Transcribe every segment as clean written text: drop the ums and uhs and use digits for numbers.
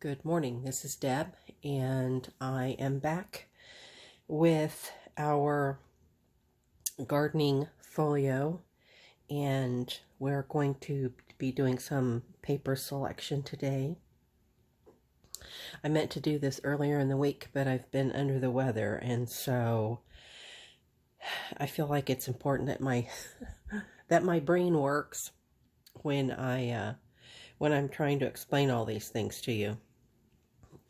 Good morning, this is Deb, and I am back with our gardening folio, and we're going to be doing some paper selection today. I meant to do this earlier in the week, but I've been under the weather, and so I feel like it's important that my brain works when I'm trying to explain all these things to you.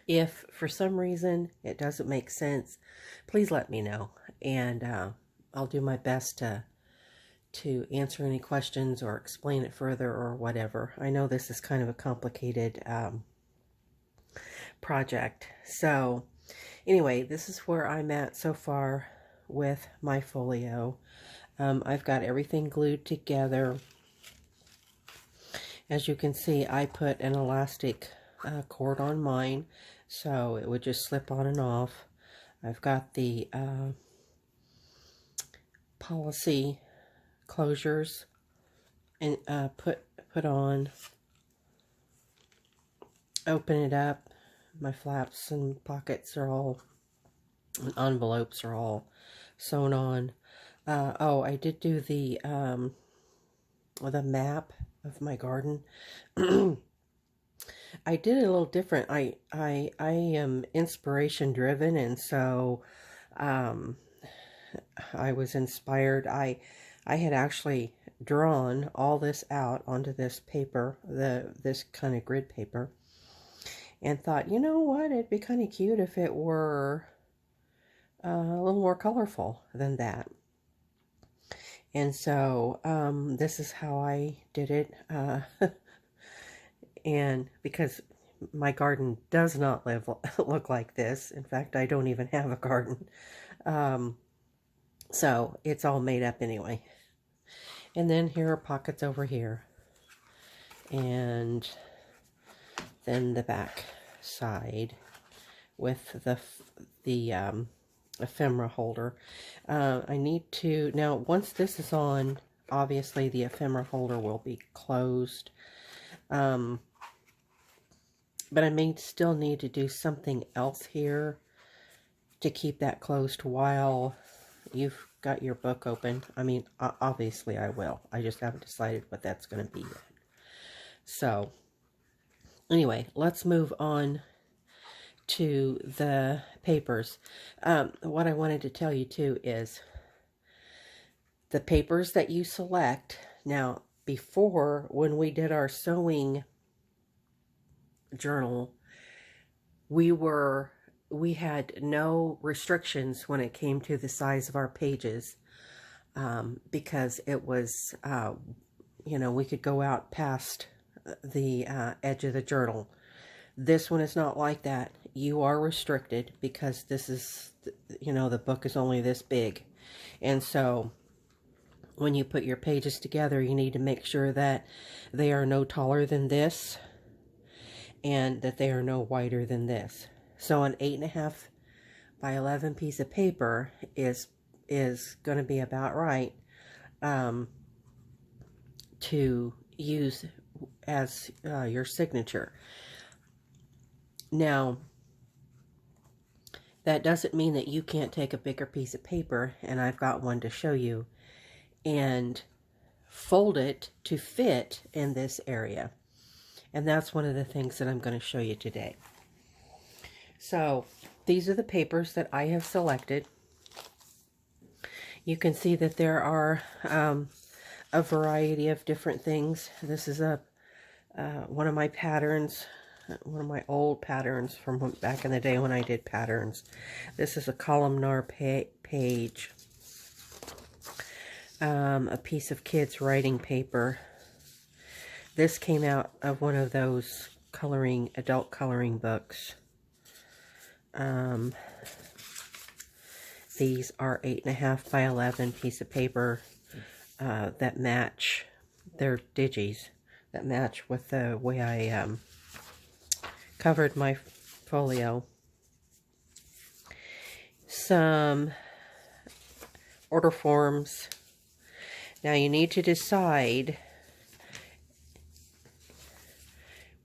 If for some reason it doesn't make sense, please let me know, and I'll do my best to answer any questions or explain it further or whatever. I know this is kind of a complicated project. So anyway, this is where I'm at so far with my folio. I've got everything glued together. As you can see, I put an elastic cord on mine, so it would just slip on and off. I've got the policy closures and put on. Open it up. My flaps and pockets are all, and envelopes are all sewn on. Oh, I did do the map of my garden. I did it a little different. I am inspiration driven, and so I was inspired. I had actually drawn all this out onto this paper, this kind of grid paper, and thought, you know what, it'd be kind of cute if it were a little more colorful than that. And so this is how I did it. And because my garden does not look like this. In fact, I don't even have a garden. So it's all made up anyway. And then here are pockets over here. And then the back side with the ephemera holder. I need to, now once this is on, obviously the ephemera holder will be closed. But I may still need to do something else here to keep that closed while you've got your book open. I mean, obviously I will. I just haven't decided what that's going to be yet. So, anyway, let's move on to the papers. What I wanted to tell you too is the papers that you select. Now, before, when we did our sewing journal, we had no restrictions when it came to the size of our pages, because it was, you know, we could go out past the edge of the journal. This one is not like that. You are restricted because this is, you know, the book is only this big. And so when you put your pages together, you need to make sure that they are no taller than this and that they are no wider than this. So an 8.5 by 11 piece of paper is going to be about right to use as your signature. Now, that doesn't mean that you can't take a bigger piece of paper, and I've got one to show you, and fold it to fit in this area. And that's one of the things that I'm going to show you today. So these are the papers that I have selected. You can see that there are a variety of different things. This is one of my patterns, one of my old patterns from back in the day when I did patterns. This is a columnar page. A piece of kids' writing paper. This came out of one of those adult coloring books. These are 8.5 by 11 piece of paper that match. They're digis that match with the way I covered my folio. Some order forms. Now you need to decide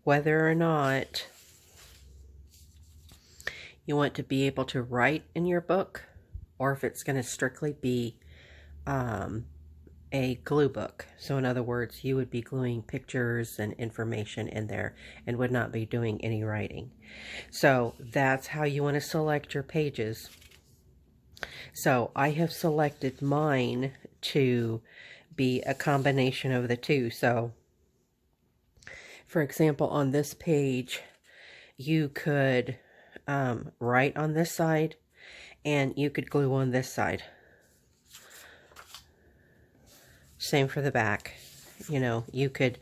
whether or not you want to be able to write in your book, or if it's going to strictly be a glue book. So in other words, you would be gluing pictures and information in there and would not be doing any writing. So that's how you want to select your pages. So I have selected mine to be a combination of the two. So for example, on this page, you could write on this side and you could glue on this side. Same for the back. You know, you could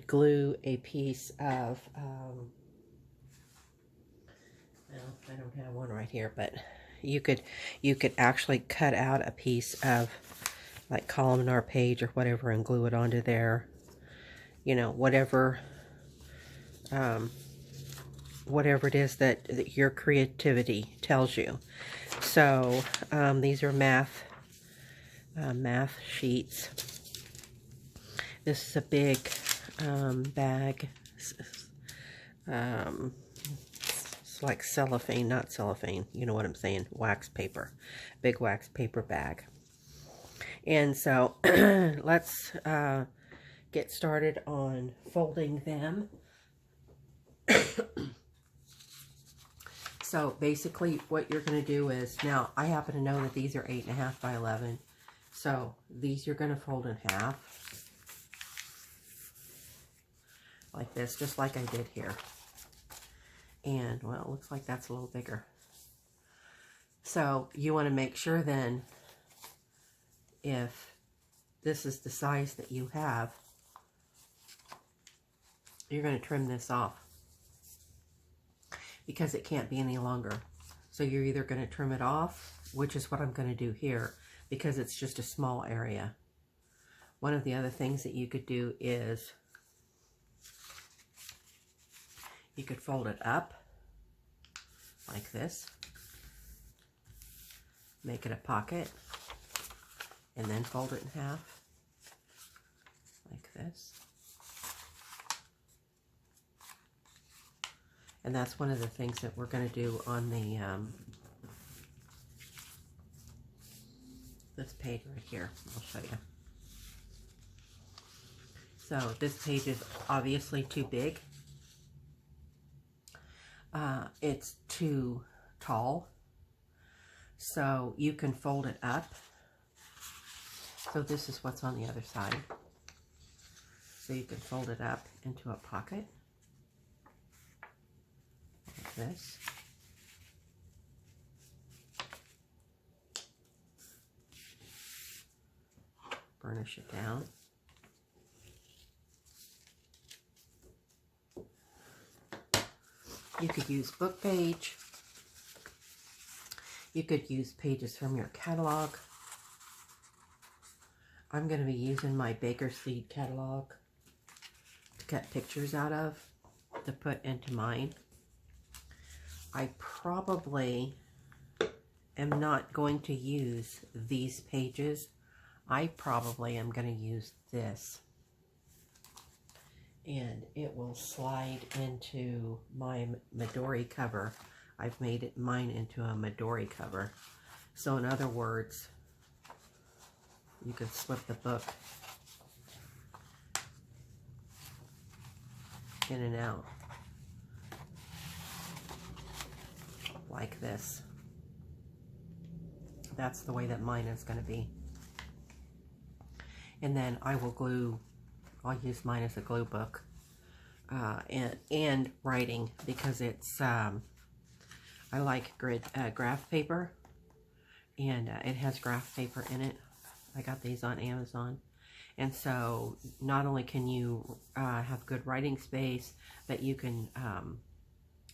glue a piece of, well, I don't have one right here, but you could actually cut out a piece of like columnar page or whatever and glue it onto there. You know, whatever it is that your creativity tells you. So these are math sheets. This is a big bag. It's like cellophane, not cellophane. You know what I'm saying? Wax paper. Big wax paper bag. And so let's get started on folding them. So basically what you're going to do is, now I happen to know that these are 8.5 by 11. So these you're going to fold in half. Like this, just like I did here. And, well, it looks like that's a little bigger. So you want to make sure then, if this is the size that you have, you're going to trim this off, because it can't be any longer. So you're either going to trim it off, which is what I'm going to do here, because it's just a small area. One of the other things that you could do is you could fold it up like this, make it a pocket, and then fold it in half like this. And that's one of the things that we're going to do on the this page right here. I'll show you. So this page is obviously too big. It's too tall. So you can fold it up. So this is what's on the other side. So you can fold it up into a pocket. Like this. Burnish it down. You could use book page. You could use pages from your catalog. I'm going to be using my Bakerseed catalog to cut pictures out of to put into mine. I probably am not going to use these pages. I probably am going to use this. And it will slide into my Midori cover. I've made mine into a Midori cover. So in other words, you could slip the book in and out like this. That's the way that mine is going to be. And then I will glue, I'll use mine as a glue book and writing, because it's, I like graph paper, and it has graph paper in it. I got these on Amazon. And so not only can you have good writing space, but you can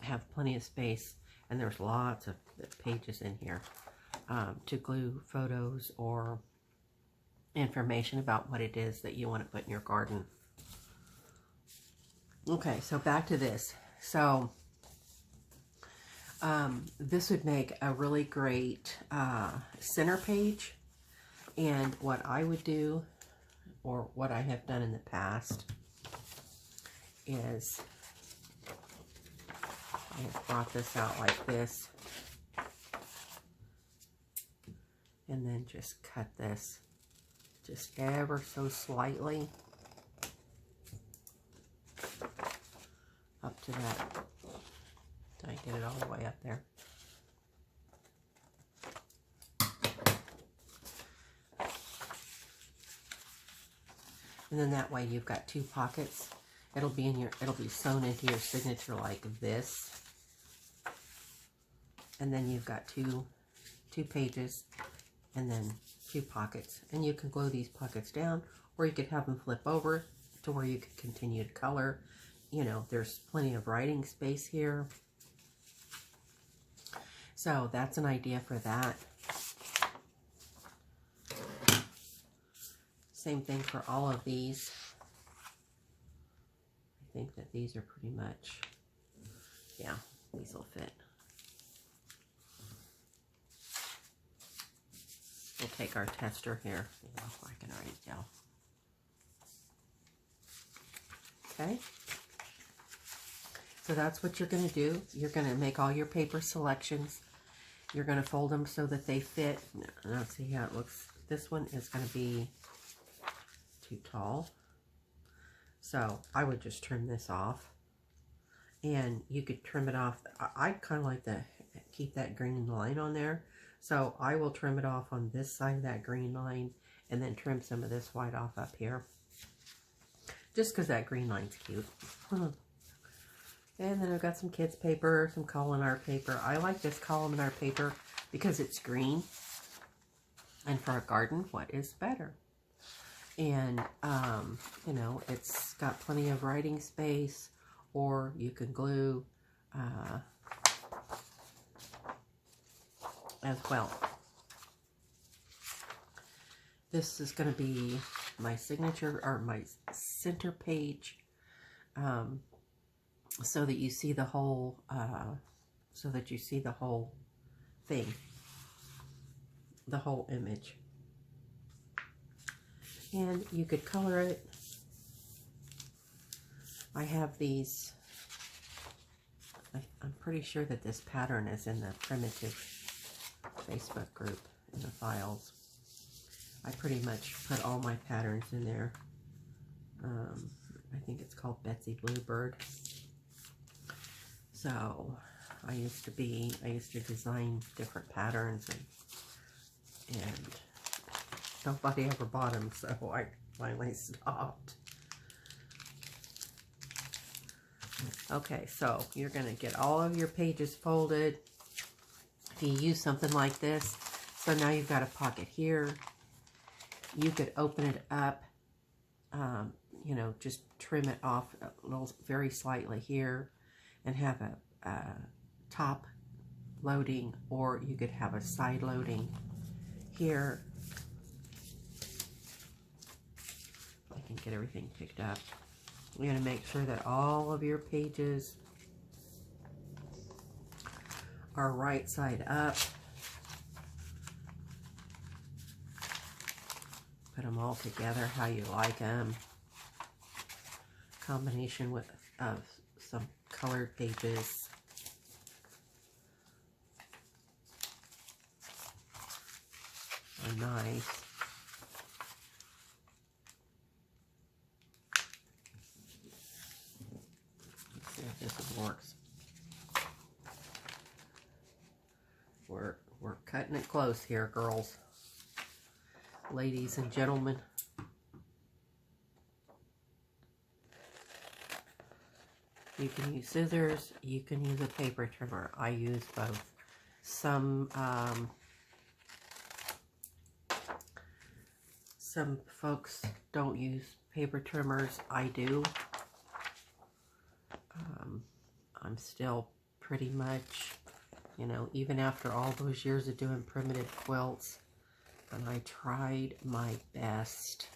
have plenty of space, and there's lots of pages in here to glue photos or information about what it is that you want to put in your garden. Okay, so back to this. So this would make a really great center page. And what I would do, or what I have done in the past, is I just brought this out like this. And then just cut this just ever so slightly up to that. Did I get it all the way up there? And then that way you've got 2 pockets. It'll be sewn into your signature like this. And then you've got two pages and then 2 pockets. And you can glue these pockets down, or you could have them flip over to where you could continue to color. You know, there's plenty of writing space here. So that's an idea for that. Same thing for all of these. I think that these are pretty much, yeah, these will fit. We'll take our tester here. I can already tell. Okay. So that's what you're going to do. You're going to make all your paper selections. You're going to fold them so that they fit. Now see how it looks. This one is going to be too tall. So I would just trim this off. And you could trim it off. I kind of like to keep that green line on there. So I will trim it off on this side of that green line and then trim some of this white off up here. Just because that green line's cute. And then I've got some kids paper, some Colin paper. I like this Colin paper because it's green. And for a garden, what is better? And, you know, it's got plenty of writing space, or you can glue as well. This is going to be my signature, or my center page, so that you see the whole, thing, the whole image. And you could color it. I have these, I'm pretty sure that this pattern is in the Primitive Facebook group in the files. I pretty much put all my patterns in there. I think it's called Betsy Bluebird. So I used to design different patterns, and nobody ever bought them, so I finally stopped. Okay, so you're going to get all of your pages folded. If you use something like this, so now you've got a pocket here. You could open it up, you know, just trim it off a little, very slightly here, and have a top loading, or you could have a side loading here. I can get everything picked up. You're going to make sure that all of your pages are right side up. Put them all together how you like them. Combination of some colored pages. Are nice. Let's see if this works. We're cutting it close here, girls. Ladies and gentlemen. You can use scissors, you can use a paper trimmer. I use both. Some folks don't use paper trimmers. I do. I'm still pretty much, you know, even after all those years of doing primitive quilts, and I tried my best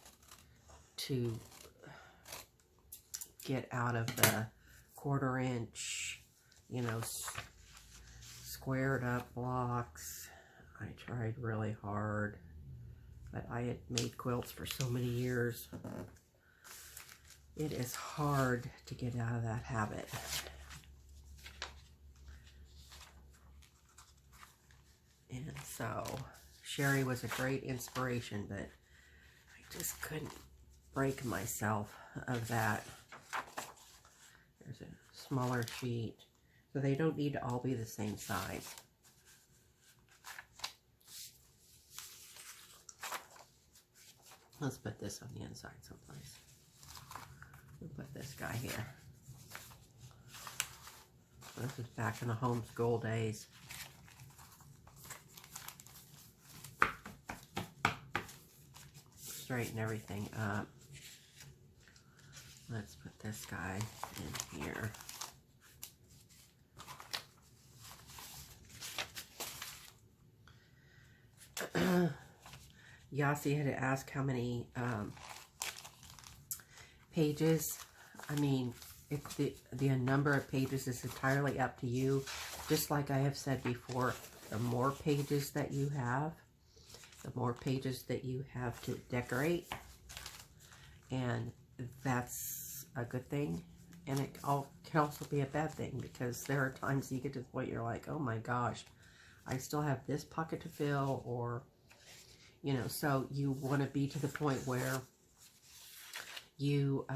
to get out of the 1/4 inch, you know, squared up blocks. I tried really hard, but I had made quilts for so many years. It is hard to get out of that habit. And so Sherry was a great inspiration, but I just couldn't break myself of that. There's a smaller sheet. So they don't need to all be the same size. Let's put this on the inside someplace. We'll put this guy here. This is back in the homeschool days. Straighten everything up. Let's put this guy in here. Yasi had asked how many pages. I mean, the number of pages is entirely up to you. Just like I have said before, the more pages that you have, the more pages that you have to decorate. And that's a good thing. And it can also be a bad thing, because there are times you get to the point you're like, oh my gosh, I still have this pocket to fill, or, you know, so you want to be to the point where you,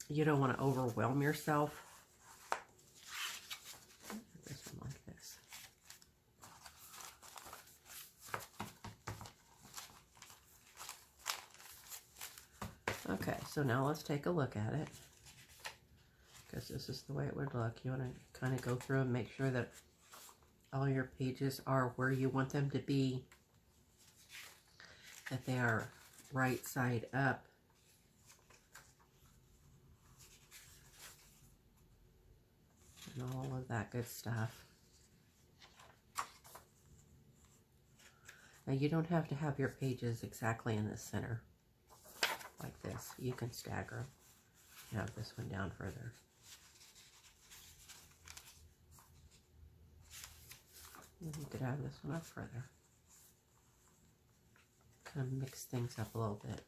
you don't want to overwhelm yourself. This one like this. Okay, so now let's take a look at it, because this is the way it would look. You want to kind of go through and make sure that all your pages are where you want them to be, that they are right side up. And all of that good stuff. Now you don't have to have your pages exactly in the center like this. You can stagger them. Have this one down further. And you could have this one up further. Kind of mix things up a little bit.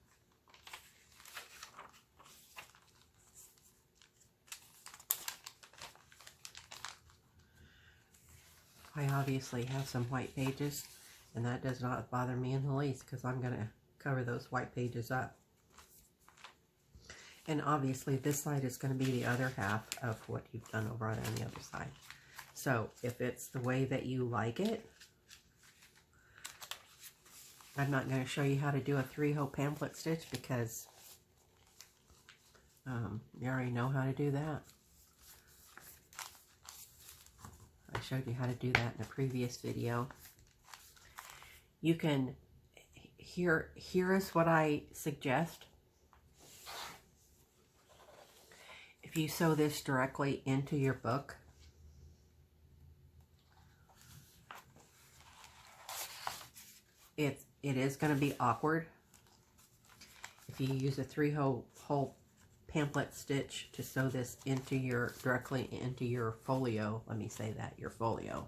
I obviously have some white pages, and that does not bother me in the least, because I'm going to cover those white pages up. And obviously this side is going to be the other half of what you've done over on the other side. So if it's the way that you like it, I'm not going to show you how to do a 3-hole pamphlet stitch, because you already know how to do that. I showed you how to do that in a previous video. You can, here is what I suggest. If you sew this directly into your book, it is going to be awkward. If you use a 3-hole pamphlet stitch to sew this into directly into your folio, let me say that, your folio,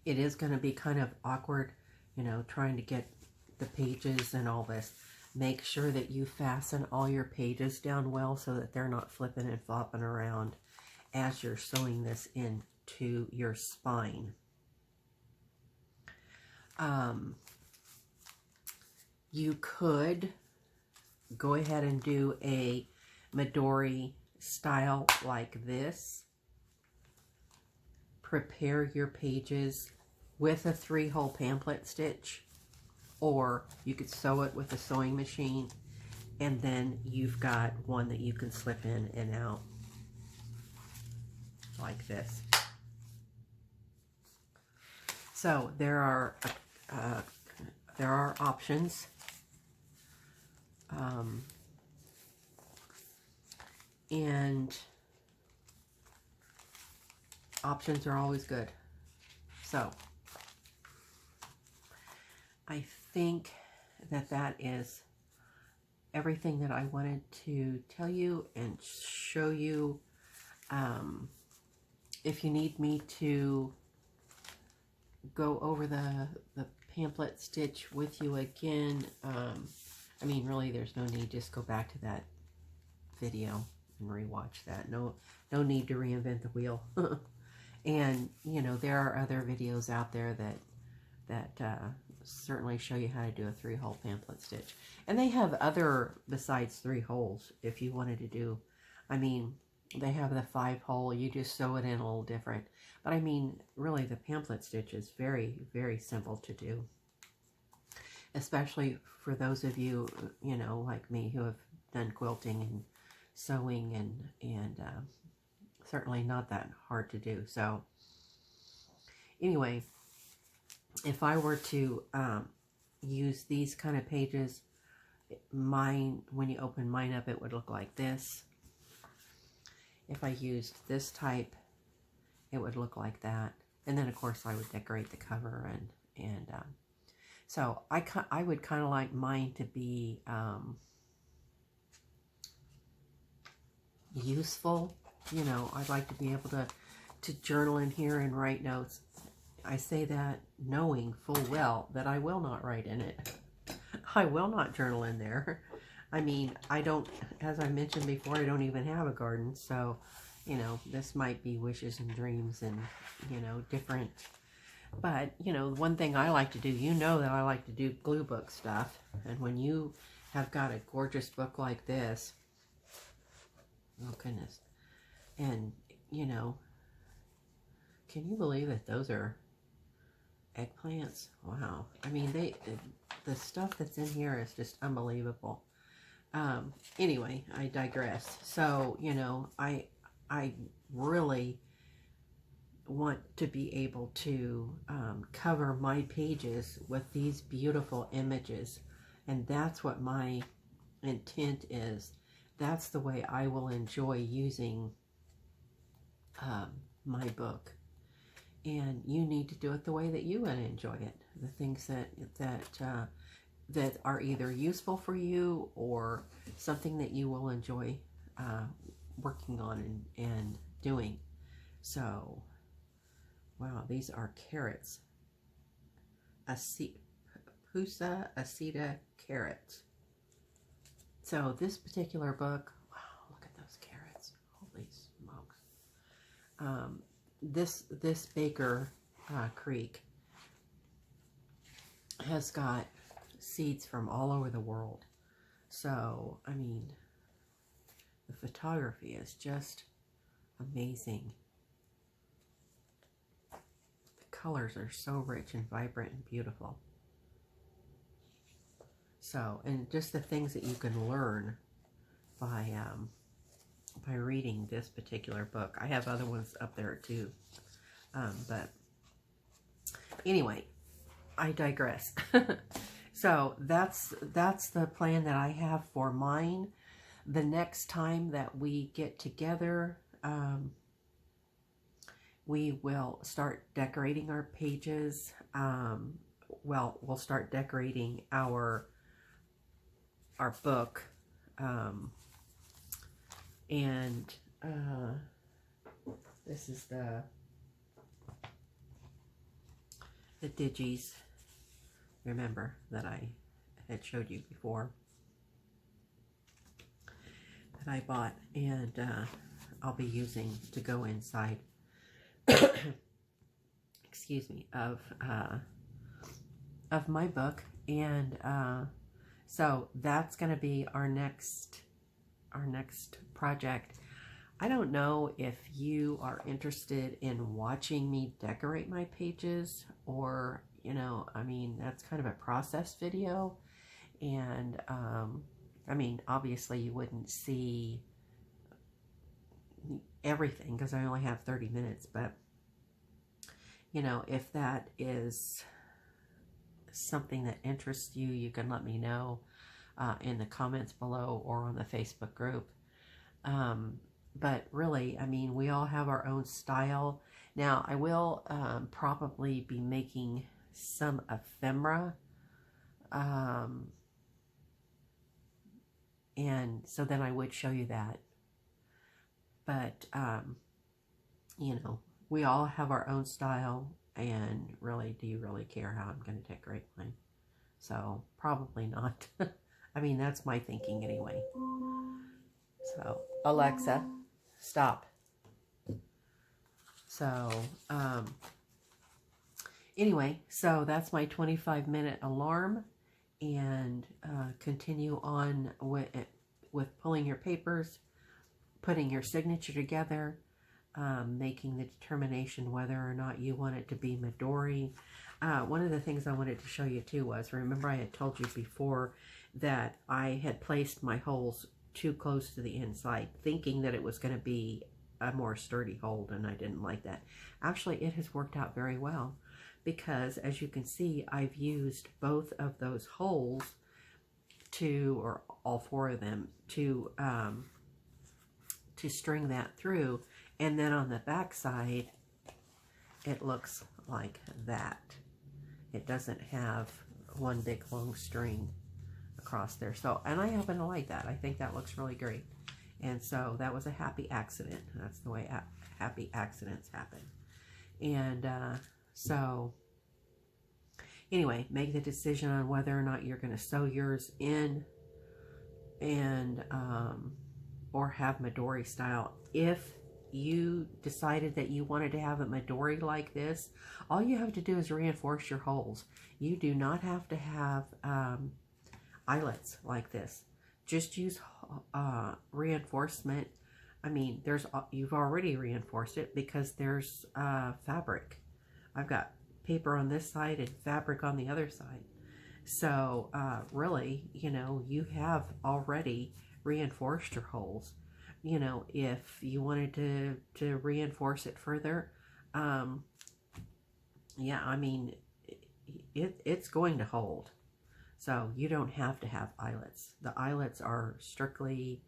it is going to be kind of awkward, you know, trying to get the pages and all this. Make sure that you fasten all your pages down well so that they're not flipping and flopping around as you're sewing this into your spine. You could go ahead and do a Midori style like this. Prepare your pages with a 3-hole pamphlet stitch, or you could sew it with a sewing machine, and then you've got one that you can slip in and out like this. So there are options. And options are always good. So I think that is everything that I wanted to tell you and show you. If you need me to go over the pamphlet stitch with you again, I mean, really, there's no need. Just go back to that video and rewatch that. No need to reinvent the wheel. And, you know, there are other videos out there that certainly show you how to do a 3-hole pamphlet stitch. And they have other besides 3 holes if you wanted to do, I mean, they have the 5-hole, you just sew it in a little different. But I mean, really the pamphlet stitch is very, very simple to do. Especially for those of you, you know, like me who have done quilting and sewing and certainly not that hard to do. So anyway, if I were to use these kind of pages, mine, when you open mine up, it would look like this. If I used this type, it would look like that. And then of course I would decorate the cover and so I would kind of like mine to be useful. You know, I'd like to be able to journal in here and write notes. I say that knowing full well that I will not write in it. I will not journal in there. I mean, I don't, as I mentioned before, I don't even have a garden. So, you know, this might be wishes and dreams and, you know, different. But, you know, one thing I like to do, you know that I like to do glue book stuff. And when you have got a gorgeous book like this, oh goodness, and, you know, can you believe that those are eggplants? Wow. I mean, the stuff that's in here is just unbelievable. Anyway, I digress. So, you know, I really want to be able to cover my pages with these beautiful images, and that's what my intent is. That's the way I will enjoy using my book, and you need to do it the way that you want to enjoy it. The things that are either useful for you or something that you will enjoy working on and doing. So, wow, these are carrots. Pusa aceta carrots. So this particular book, wow, look at those carrots. Holy smokes. This Baker Creek has got seeds from all over the world. So, I mean, the photography is just amazing. The colors are so rich and vibrant and beautiful. So, and just the things that you can learn by reading this particular book. I have other ones up there too. But anyway, I digress. So that's the plan that I have for mine. The next time that we get together, we will start decorating our pages. Well, we'll start decorating our book. And this is the digis, remember, that I had showed you before, that I bought, and I'll be using to go inside excuse me, of my book. And so that's going to be our next project. I don't know if you are interested in watching me decorate my pages, or, you know, I mean, that's kind of a process video. And I mean, obviously you wouldn't see everything because I only have 30 minutes, but, you know, if that is something that interests you, you can let me know in the comments below or on the Facebook group. But really, I mean, we all have our own style. Now, I will probably be making some ephemera. And so then I would show you that. But, you know, we all have our own style. And really, do you really care how I'm going to decorate mine? So, probably not. I mean, that's my thinking anyway. So, Alexa, stop. So, anyway, so that's my 25-minute alarm, and continue on with pulling your papers, putting your signature together, making the determination whether or not you want it to be Midori. One of the things I wanted to show you too was, remember I had told you before that I had placed my holes too close to the inside, thinking that it was going to be a more sturdy hold, and I didn't like that. Actually, it has worked out very well, because as you can see, I've used both of those holes to, or all four of them, to string that through, and then on the back side it looks like that. It doesn't have one big long string across there. So, and I happen to like that. I think that looks really great. And so that was a happy accident. That's the way happy accidents happen. And so anyway, make the decision on whether or not you're going to sew yours in, and or have Midori style. If you decided that you wanted to have it Midori like this, all you have to do is reinforce your holes. You do not have to have eyelets like this. Just use reinforcement. I mean, you've already reinforced it because there's fabric. I've got paper on this side and fabric on the other side. So really, you know, you have already reinforced your holes. You know, if you wanted to reinforce it further, yeah, I mean, it's going to hold. So you don't have to have eyelets. The eyelets are strictly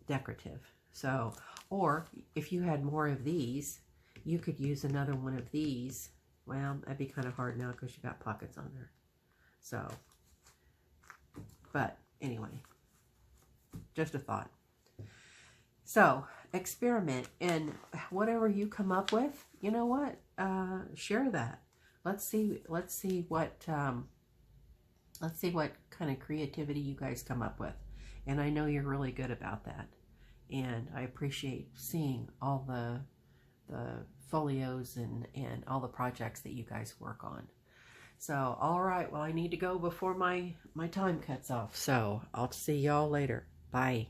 decorative. So, or if you had more of these, you could use another one of these. Well, that'd be kind of hard now because you got pockets on there. So, but anyway, just a thought. So experiment, and whatever you come up with, you know what? Share that. Let's see what kind of creativity you guys come up with. And I know you're really good about that. And I appreciate seeing all the folios and all the projects that you guys work on. So, all right, well, I need to go before my time cuts off. So I'll see y'all later. Bye.